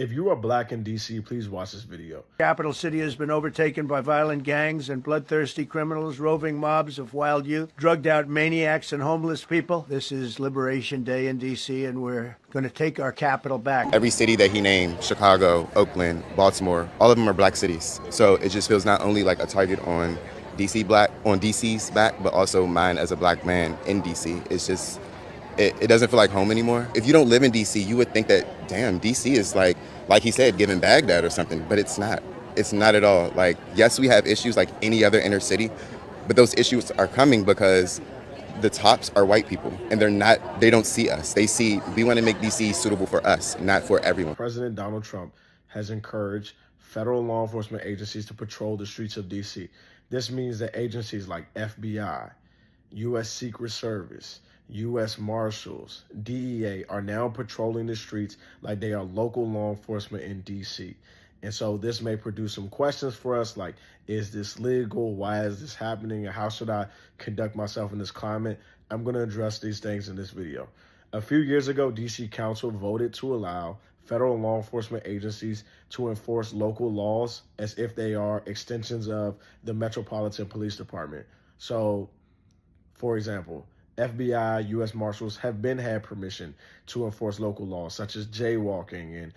If you are black in DC, please watch this video. Capital city has been overtaken by violent gangs and bloodthirsty criminals, roving mobs of wild youth, drugged out maniacs and homeless people. This is Liberation Day in DC, and we're going to take our capital back. Every city that he named, Chicago, Oakland, Baltimore, all of them are black cities. So it just feels not only like a target on DC's back, but also mine as a black man in DC. It's just, it doesn't feel like home anymore. If you don't live in DC, you would think that, damn, DC is like he said, giving Baghdad or something, but it's not. It's not at all. Like, yes, we have issues like any other inner city, but those issues are coming because the tops are white people, and they don't see us. We want to make DC suitable for us, not for everyone. President Donald Trump has encouraged federal law enforcement agencies to patrol the streets of DC. This means that agencies like FBI, U.S. Secret Service, U.S. Marshals, DEA are now patrolling the streets like they are local law enforcement in D.C. And so this may produce some questions for us, like, is this legal? Why is this happening? And how should I conduct myself in this climate? I'm going to address these things in this video. A few years ago, D.C. Council voted to allow federal law enforcement agencies to enforce local laws as if they are extensions of the Metropolitan Police Department. So, for example, FBI, U.S. Marshals have had permission to enforce local laws, such as jaywalking and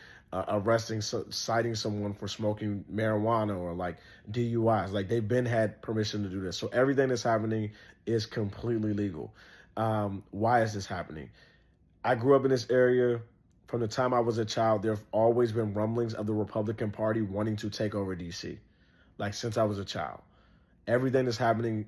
citing someone for smoking marijuana or like DUIs. Like, they've had permission to do this. So everything that's happening is completely legal. Why is this happening? I grew up in this area. From the time I was a child, there have always been rumblings of the Republican Party wanting to take over DC. Like, since I was a child, everything that's happening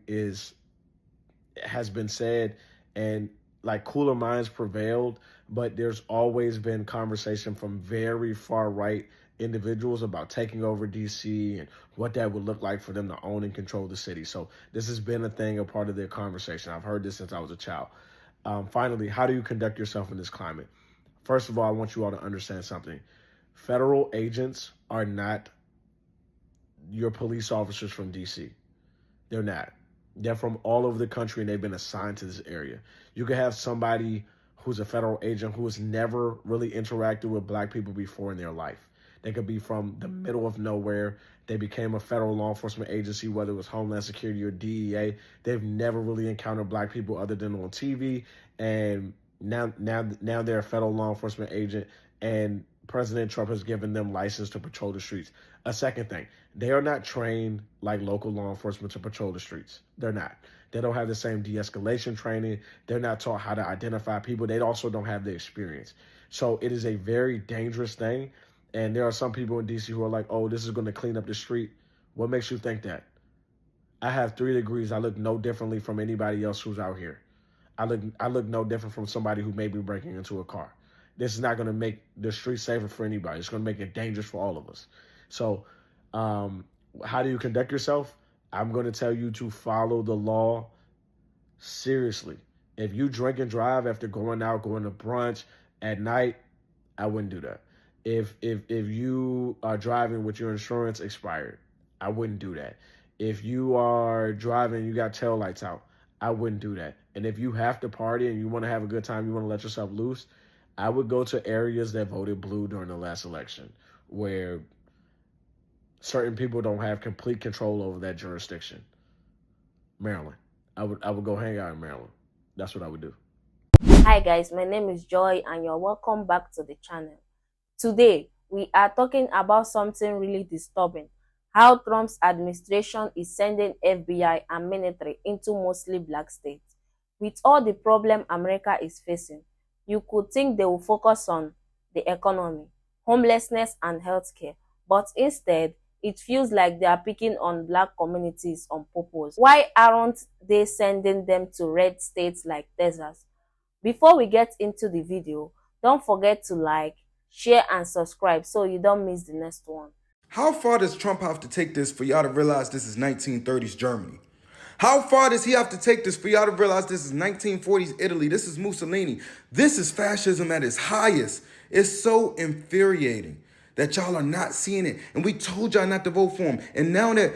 has been said, and like cooler minds prevailed, but there's always been conversation from very far right individuals about taking over DC and what that would look like for them to own and control the city. So this has been a thing, a part of their conversation. I've heard this since I was a child. Finally, how do you conduct yourself in this climate? First of all, I want you all to understand something. Federal agents are not your police officers from DC. They're not. They're from all over the country, and they've been assigned to this area. You could have somebody who's a federal agent who has never really interacted with black people before in their life. They could be from the middle of nowhere. They became a federal law enforcement agency, whether it was Homeland Security or DEA. They've never really encountered black people other than on TV. And now they're a federal law enforcement agent, and President Trump has given them license to patrol the streets. A second thing, they are not trained like local law enforcement to patrol the streets. They're not. They don't have the same de-escalation training. They're not taught how to identify people. They also don't have the experience. So it is a very dangerous thing. And there are some people in DC who are like, oh, this is going to clean up the street. What makes you think that? I have 3 degrees. I look no differently from anybody else who's out here. I look no different from somebody who may be breaking into a car. This is not going to make the street safer for anybody. It's going to make it dangerous for all of us. So how do you conduct yourself? I'm going to tell you to follow the law seriously. If you drink and drive after going to brunch at night, I wouldn't do that. If you are driving with your insurance expired, I wouldn't do that. If you are driving, you got tail lights out, I wouldn't do that. And if you have to party and you want to have a good time, you want to let yourself loose, I would go to areas that voted blue during the last election, where certain people don't have complete control over that jurisdiction. Maryland. I would go hang out in Maryland. That's what I would do. Hi guys, my name is Joy and you're welcome back to the channel. Today, we are talking about something really disturbing. How Trump's administration is sending FBI and military into mostly black states. With all the problem America is facing, you could think they will focus on the economy, homelessness, and healthcare. But instead, it feels like they are picking on black communities on purpose. Why aren't they sending them to red states like Texas? Before we get into the video, don't forget to like, share, and subscribe so you don't miss the next one. How far does Trump have to take this for y'all to realize this is 1930s Germany? How far does he have to take this for y'all to realize this is 1940s Italy? This is Mussolini. This is fascism at its highest. It's so infuriating that y'all are not seeing it. And we told y'all not to vote for him. And now that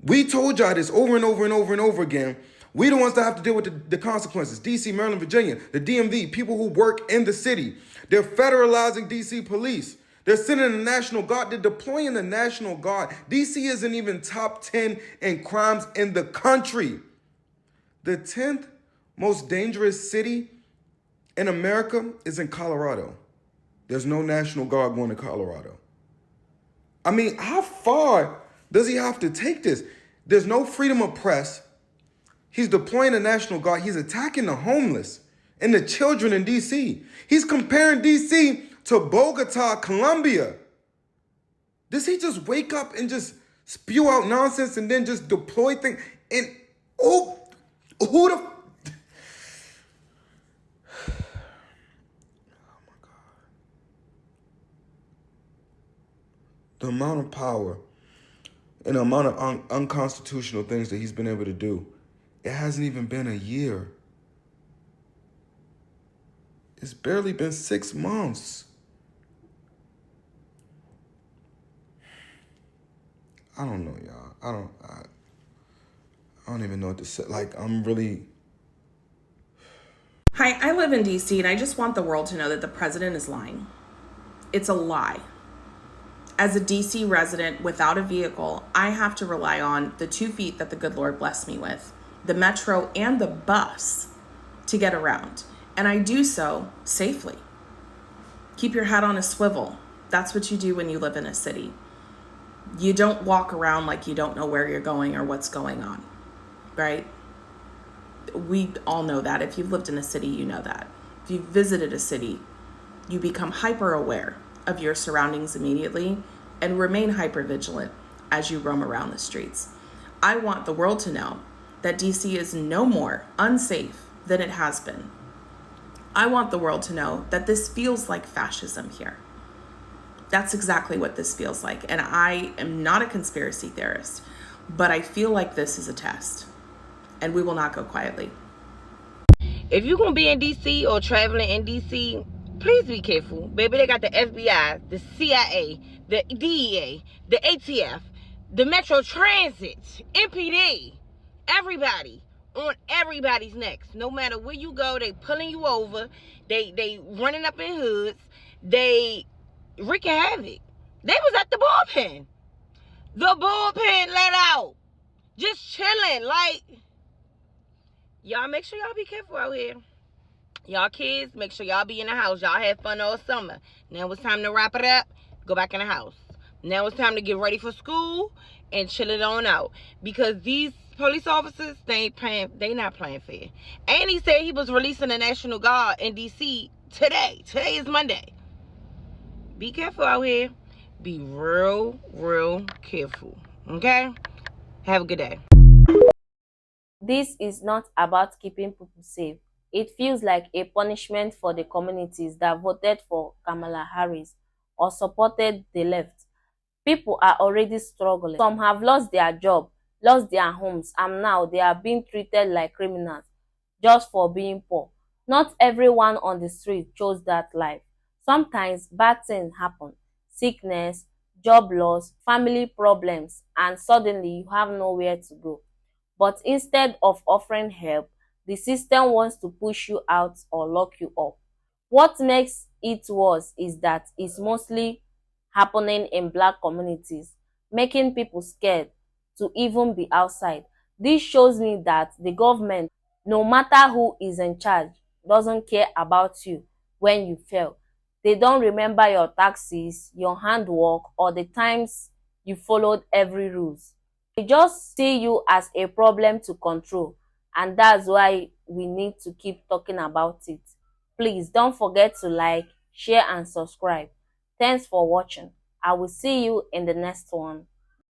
we told y'all this over and over and over and over again, we the ones that have to deal with the consequences. DC, Maryland, Virginia, the DMV, people who work in the city. They're federalizing DC police. They're sending the National Guard. They're deploying the National Guard. DC isn't even top 10 in crimes in the country. The 10th most dangerous city in America is in Colorado. There's no National Guard going to Colorado. I mean, how far does he have to take this? There's no freedom of press. He's deploying the National Guard. He's attacking the homeless and the children in D.C. He's comparing D.C. to Bogota, Colombia. Does he just wake up and just spew out nonsense and then just deploy things? And who the... The amount of power and the amount of unconstitutional things that he's been able to do, it hasn't even been a year. It's barely been 6 months. I don't know, y'all. I don't even know what to say. Like, I'm really... Hi, I live in DC and I just want the world to know that the president is lying. It's a lie. As a DC resident without a vehicle, I have to rely on the 2 feet that the good Lord blessed me with, the metro and the bus, to get around. And I do so safely. Keep your head on a swivel. That's what you do when you live in a city. You don't walk around like you don't know where you're going or what's going on, right? We all know that. If you've lived in a city, you know that. If you've visited a city, you become hyper aware of your surroundings immediately and remain hyper vigilant as you roam around the streets. I want the world to know that DC is no more unsafe than it has been. I want the world to know that this feels like fascism here. That's exactly what this feels like. And I am not a conspiracy theorist, but I feel like this is a test, and we will not go quietly. If you're going to be in DC or traveling in DC, please be careful. Baby, they got the FBI, the CIA, the DEA, the ATF, the Metro Transit, MPD, everybody on everybody's necks. No matter where you go, they pulling you over. They running up in hoods. They wreaking havoc. They was at the bullpen. The bullpen let out. Just chilling. Like, y'all make sure y'all be careful out here. Y'all kids, make sure y'all be in the house. Y'all had fun all summer. Now it's time to wrap it up. Go back in the house. Now it's time to get ready for school and chill it on out. Because these police officers, they not playing fair. And he said he was releasing the National Guard in DC today. Today is Monday. Be careful out here. Be real, real careful. Okay? Have a good day. This is not about keeping people safe. It feels like a punishment for the communities that voted for Kamala Harris or supported the left. People are already struggling. Some have lost their job, lost their homes, and now they are being treated like criminals just for being poor. Not everyone on the street chose that life. Sometimes bad things happen. Sickness, job loss, family problems, and suddenly you have nowhere to go. But instead of offering help, the system wants to push you out or lock you up. What makes it worse is that it's mostly happening in Black communities, making people scared to even be outside. This shows me that the government, no matter who is in charge, doesn't care about you when you fail. They don't remember your taxes, your handwork, or the times you followed every rules. They just see you as a problem to control, and that's why we need to keep talking about it. Please don't forget to like, share, and subscribe. Thanks for watching. I will see you in the next one.